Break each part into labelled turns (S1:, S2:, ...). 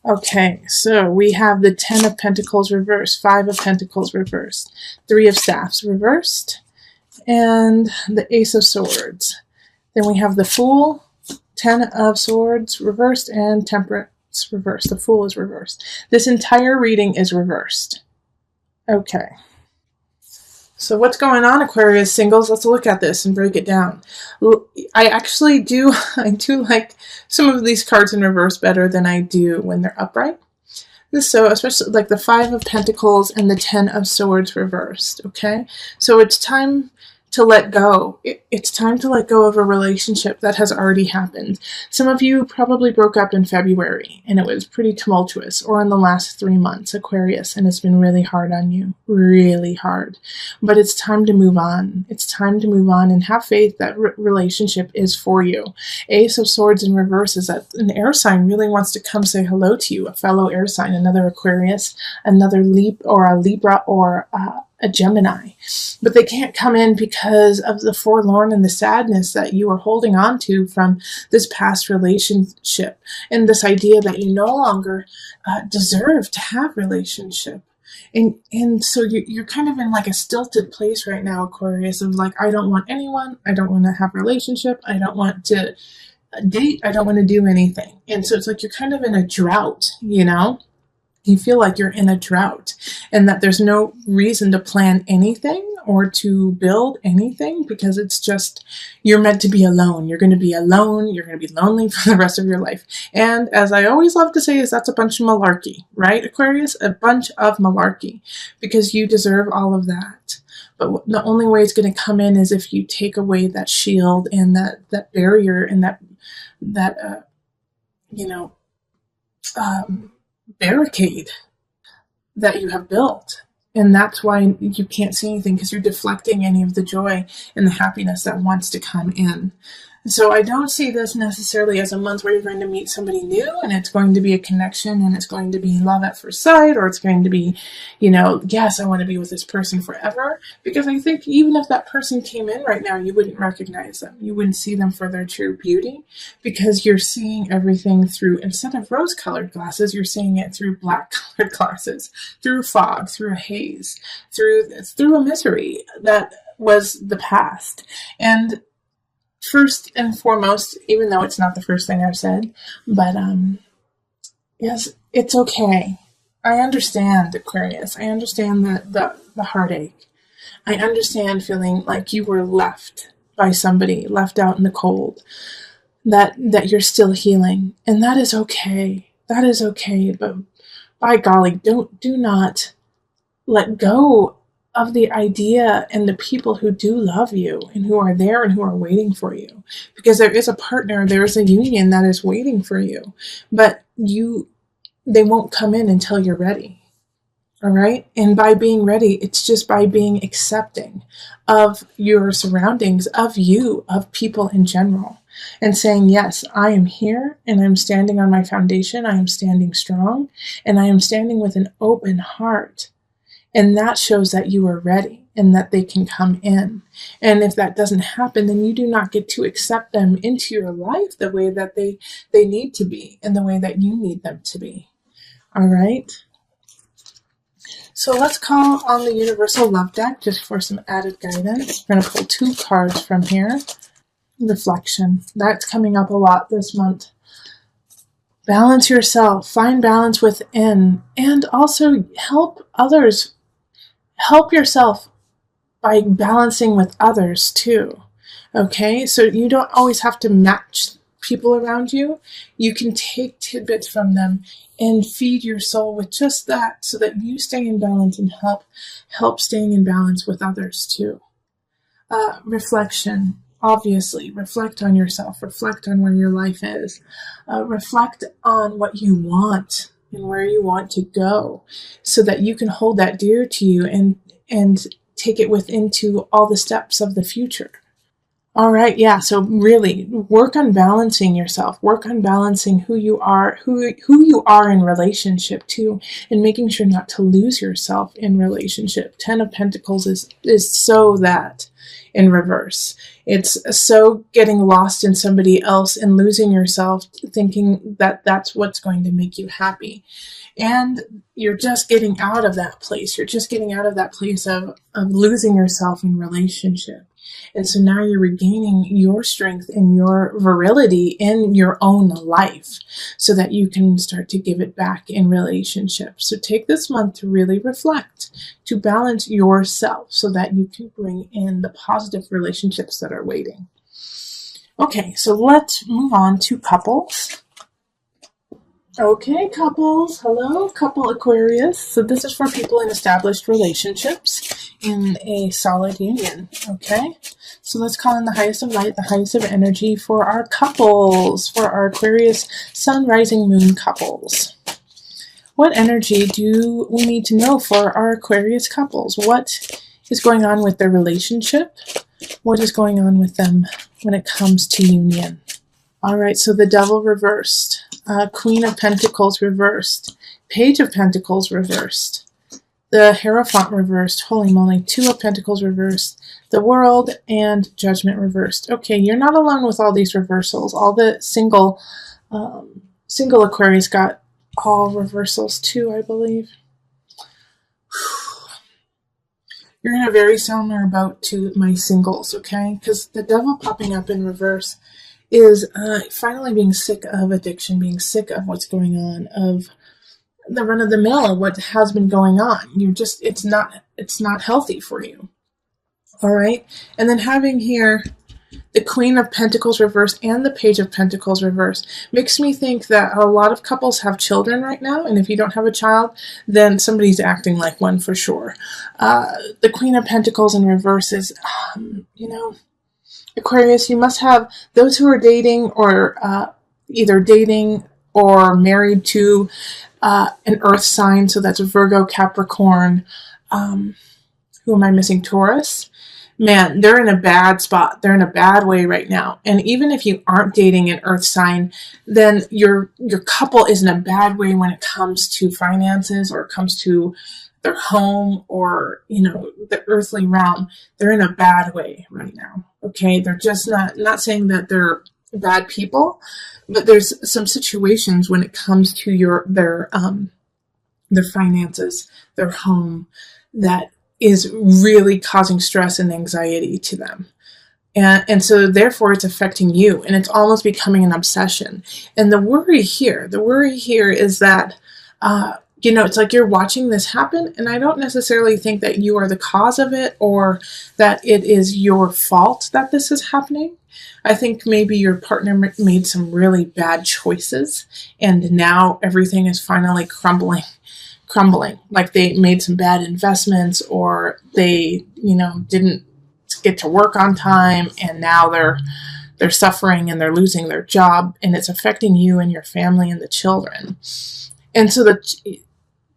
S1: Okay, so we have the 10 of Pentacles reversed, 5 of Pentacles reversed, 3 of Staffs reversed, and the Ace of Swords. Then we have the Fool, 10 of Swords reversed, and Temperance reversed. The Fool is reversed. This entire reading is reversed. Okay. So what's going on, Aquarius singles? Let's look at this and break it down. I actually do like some of these cards in reverse better than I do when they're upright. So especially like the 5 of Pentacles and the 10 of Swords reversed, okay? So it's time to let go. It's time to let go of a relationship that has already happened. Some of you probably broke up in February and it was pretty tumultuous, or in the last 3 months, Aquarius, and it's been really hard on you, really hard. But it's time to move on. It's time to move on and have faith that relationship is for you. Ace of Swords in reverse is that an air sign really wants to come say hello to you, a fellow air sign, another Aquarius, another Libra, or a Gemini, but they can't come in because of the forlorn and the sadness that you are holding on to from this past relationship, and this idea that you no longer deserve to have relationship. And so you're kind of in like a stilted place right now, Aquarius, of like, I don't want anyone, I don't want to have a relationship, I don't want to date, I don't want to do anything. And so it's like you're kind of in a drought, you know? You feel like you're in a drought and that there's no reason to plan anything or to build anything, because it's just, you're meant to be alone. You're going to be alone. You're going to be lonely for the rest of your life. And as I always love to say, is that's a bunch of malarkey, right, Aquarius? A bunch of malarkey, because you deserve all of that. But the only way it's going to come in is if you take away that shield and that barrier and that barricade that you have built. And that's why you can't see anything, because you're deflecting any of the joy and the happiness that wants to come in. So I don't see this necessarily as a month where you're going to meet somebody new and it's going to be a connection and it's going to be love at first sight, or it's going to be, yes, I want to be with this person forever. Because I think even if that person came in right now, you wouldn't recognize them. You wouldn't see them for their true beauty, because you're seeing everything through, instead of rose-colored glasses, you're seeing it through black-colored glasses, through fog, through a haze, through a misery that was the past. And first and foremost, even though it's not the first thing I've said, but yes, it's okay. I understand, Aquarius. I understand the heartache. I understand feeling like you were left by somebody, left out in the cold, that you're still healing. And that is okay. That is okay. But by golly, do not let go of the idea and the people who do love you and who are there and who are waiting for you, because there is a partner, there is a union that is waiting for you, but they won't come in until you're ready. All right. And by being ready, it's just by being accepting of your surroundings, of you, of people in general, and saying, yes, I am here and I'm standing on my foundation. I am standing strong and I am standing with an open heart. And that shows that you are ready and that they can come in. And if that doesn't happen, then you do not get to accept them into your life the way that they need to be and the way that you need them to be. All right. So let's call on the Universal Love deck just for some added guidance. We're going to pull 2 cards from here. Reflection. That's coming up a lot this month. Balance yourself. Find balance within. And also help others. Help yourself by balancing with others too. Okay, so you don't always have to match people around you. You can take tidbits from them and feed your soul with just that, so that you stay in balance and help staying in balance with others too. Reflection. Obviously, reflect on yourself. Reflect on where your life is. Reflect on what you want and where you want to go, so that you can hold that dear to you and take it into all the steps of the future. All right, yeah. So really work on balancing yourself. Work on balancing who you are, who you are in relationship to, and making sure not to lose yourself in relationship. 10 of Pentacles is so that in reverse. It's so getting lost in somebody else and losing yourself, thinking that that's what's going to make you happy. And you're just getting out of that place. You're just getting out of that place of losing yourself in relationship. And so now you're regaining your strength and your virility in your own life so that you can start to give it back in relationships. So take this month to really reflect, to balance yourself so that you can bring in the positive relationships that are waiting. Okay, so let's move on to couples. Okay, couples. Hello, couple Aquarius. So this is for people in established relationships in a solid union. Okay, so let's call in the highest of light, the highest of energy for our couples, for our Aquarius sun, rising, moon couples. What energy do we need to know for our Aquarius couples? What is going on with their relationship? What is going on with them when it comes to union? All right, so the Devil reversed. Queen of Pentacles reversed. Page of Pentacles reversed. The Hierophant reversed. Holy moly. Two of Pentacles reversed. The World and Judgment reversed. Okay, you're not alone with all these reversals. All the single Aquarius got all reversals too, I believe. You're in a very similar boat to my singles, okay? Because the Devil popping up in reverse is finally being sick of addiction, being sick of what's going on, of the run of the mill, what has been going on. It's not healthy for you. All right. And then having here the Queen of Pentacles reverse and the Page of Pentacles reverse makes me think that a lot of couples have children right now. And if you don't have a child, then somebody's acting like one for sure. The Queen of Pentacles in reverse is, Aquarius, you must have those who are dating or either dating or married to an earth sign. So that's Virgo, Capricorn. Who am I missing? Taurus. Man, they're in a bad spot. They're in a bad way right now. And even if you aren't dating an earth sign, then your couple is in a bad way when it comes to finances or it comes to their home or, the earthly realm. They're in a bad way right now. Okay. They're just not saying that they're bad people, but there's some situations when it comes to their finances, their home, that is really causing stress and anxiety to them. And so therefore it's affecting you and it's almost becoming an obsession. And the worry here is that, it's like you're watching this happen, and I don't necessarily think that you are the cause of it or that it is your fault that this is happening. I think maybe your partner made some really bad choices, and now everything is finally crumbling. Like they made some bad investments, or they, didn't get to work on time, and now they're suffering and they're losing their job, and it's affecting you and your family and the children. And so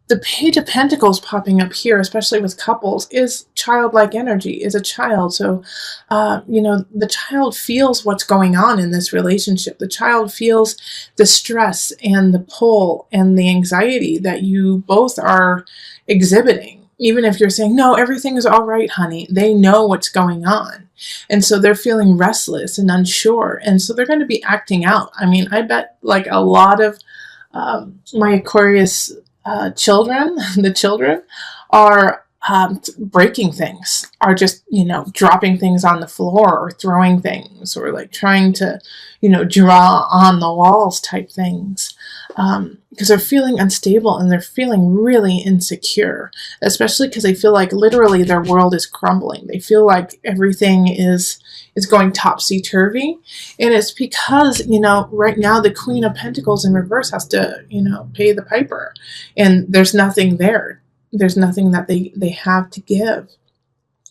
S1: the Page of Pentacles popping up here, especially with couples, is childlike energy, is a child. So, the child feels what's going on in this relationship. The child feels the stress and the pull and the anxiety that you both are exhibiting. Even if you're saying, no, everything is all right, honey, they know what's going on. And so they're feeling restless and unsure. And so they're going to be acting out. I mean, I bet like a lot of my Aquarius children, the children are breaking things, are just, dropping things on the floor or throwing things or like trying to, draw on the walls type things. Because they're feeling unstable and they're feeling really insecure, especially because they feel like literally their world is crumbling. They feel like everything is going topsy-turvy. And it's because, right now the Queen of Pentacles in reverse has to, pay the piper. And there's nothing there. There's nothing that they have to give.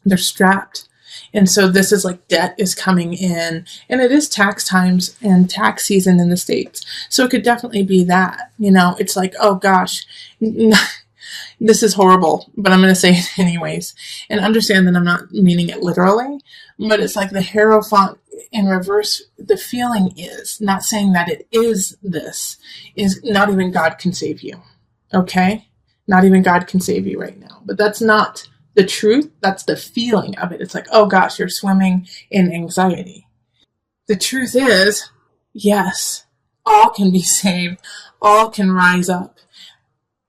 S1: They're strapped. And so this is like debt is coming in, and it is tax times and tax season in the States. So it could definitely be that, it's like, oh gosh, this is horrible, but I'm going to say it anyways, and understand that I'm not meaning it literally, But it's like the Hierophant in reverse, the feeling is, not saying that it is this, is not even God can save you. Okay? Not even God can save you right now. But that's not the truth. That's the feeling of it. It's like, oh gosh, you're swimming in anxiety. The truth is, yes, all can be saved. All can rise up.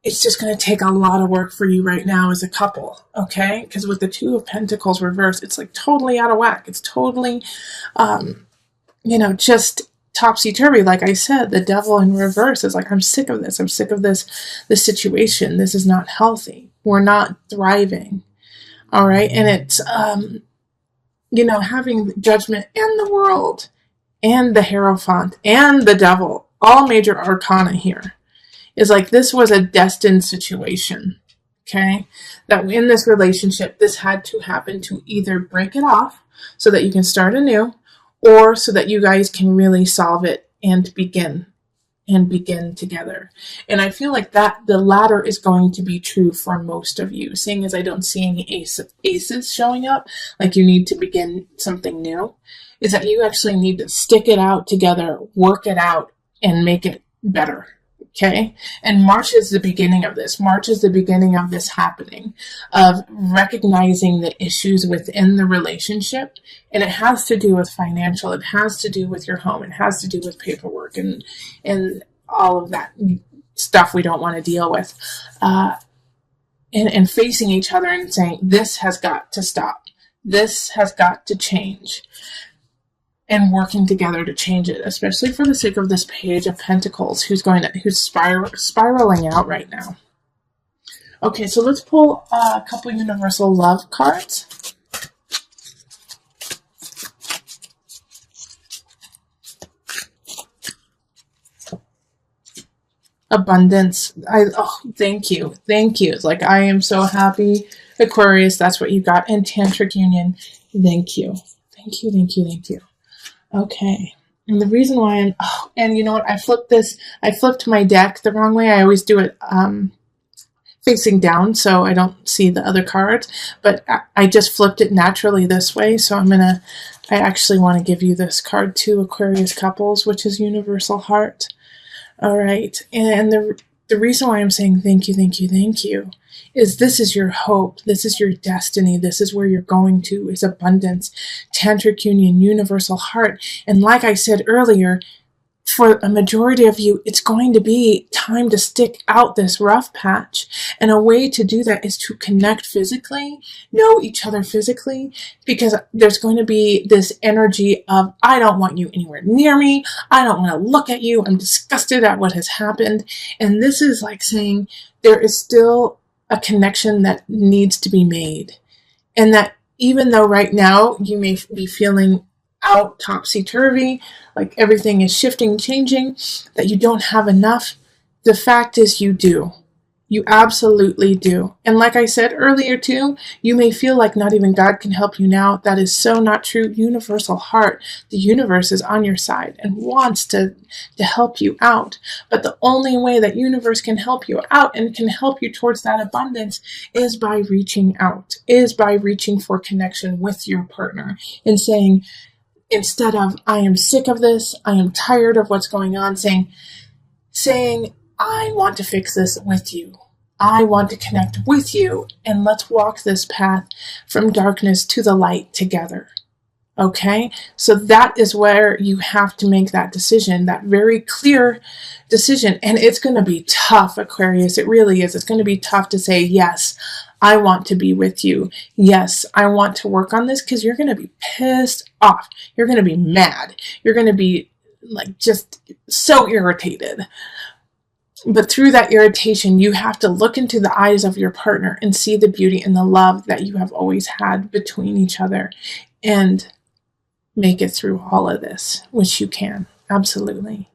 S1: It's just going to take a lot of work for you right now as a couple, okay? Because with the Two of Pentacles reversed, it's like totally out of whack. It's totally, just topsy-turvy. Like I said, the Devil in reverse is like, I'm sick of this. I'm sick of this situation. This is not healthy. We're not thriving, all right? And it's, having Judgment and the World and the Hierophant and the Devil, all major arcana here. Is like this was a destined situation, okay? That in this relationship, this had to happen to either break it off so that you can start anew, or so that you guys can really solve it and begin together. And I feel like that the latter is going to be true for most of you, seeing as I don't see any aces showing up, like you need to begin something new, is that you actually need to stick it out together, work it out, and make it better. Okay. And March is the beginning of this. March is the beginning of this happening, of recognizing the issues within the relationship. And it has to do with financial. It has to do with your home. It has to do with paperwork and all of that stuff we don't want to deal with. And facing each other and saying, this has got to stop. This has got to change. And working together to change it, especially for the sake of this Page of Pentacles, who's spiraling out right now. Okay, so let's pull a couple universal love cards. Abundance. Thank you. It's like, I am so happy, Aquarius. That's what you got. And Tantric Union. Thank you. Okay, and the reason why and you know what, I flipped my deck the wrong way. I always do it facing down so I don't see the other cards, but I just flipped it naturally this way, so I actually want to give you this card too, Aquarius couples, which is Universal Heart. All right, and the reason why I'm saying thank you, is this is your hope, this is your destiny, this is where you're going to, is abundance, Tantric Union, Universal Heart. And like I said earlier, for a majority of you, it's going to be time to stick out this rough patch. And a way to do that is to connect physically, know each other physically, because there's going to be this energy of, I don't want you anywhere near me. I don't want to look at you. I'm disgusted at what has happened. And this is like saying there is still a connection that needs to be made. And that even though right now you may be feeling out topsy-turvy, like everything is shifting, changing, that you don't have enough, the fact is you do. You absolutely do. And like I said earlier too, you may feel like not even God can help you now. That is so not true. Universal Heart, the universe is on your side and wants to help you out. But the only way that universe can help you out and can help you towards that abundance is by reaching out, is by reaching for connection with your partner and saying, instead of, I am sick of this, I am tired of what's going on, saying, I want to fix this with you. I want to connect with you, and let's walk this path from darkness to the light together. Okay? So that is where you have to make that decision, that very clear decision. And it's going to be tough, Aquarius. It really is. It's going to be tough to say, yes, I want to be with you. Yes, I want to work on this, because you're going to be pissed off. You're going to be mad. You're going to be like just so irritated. But through that irritation, you have to look into the eyes of your partner and see the beauty and the love that you have always had between each other and make it through all of this, which you can. Absolutely.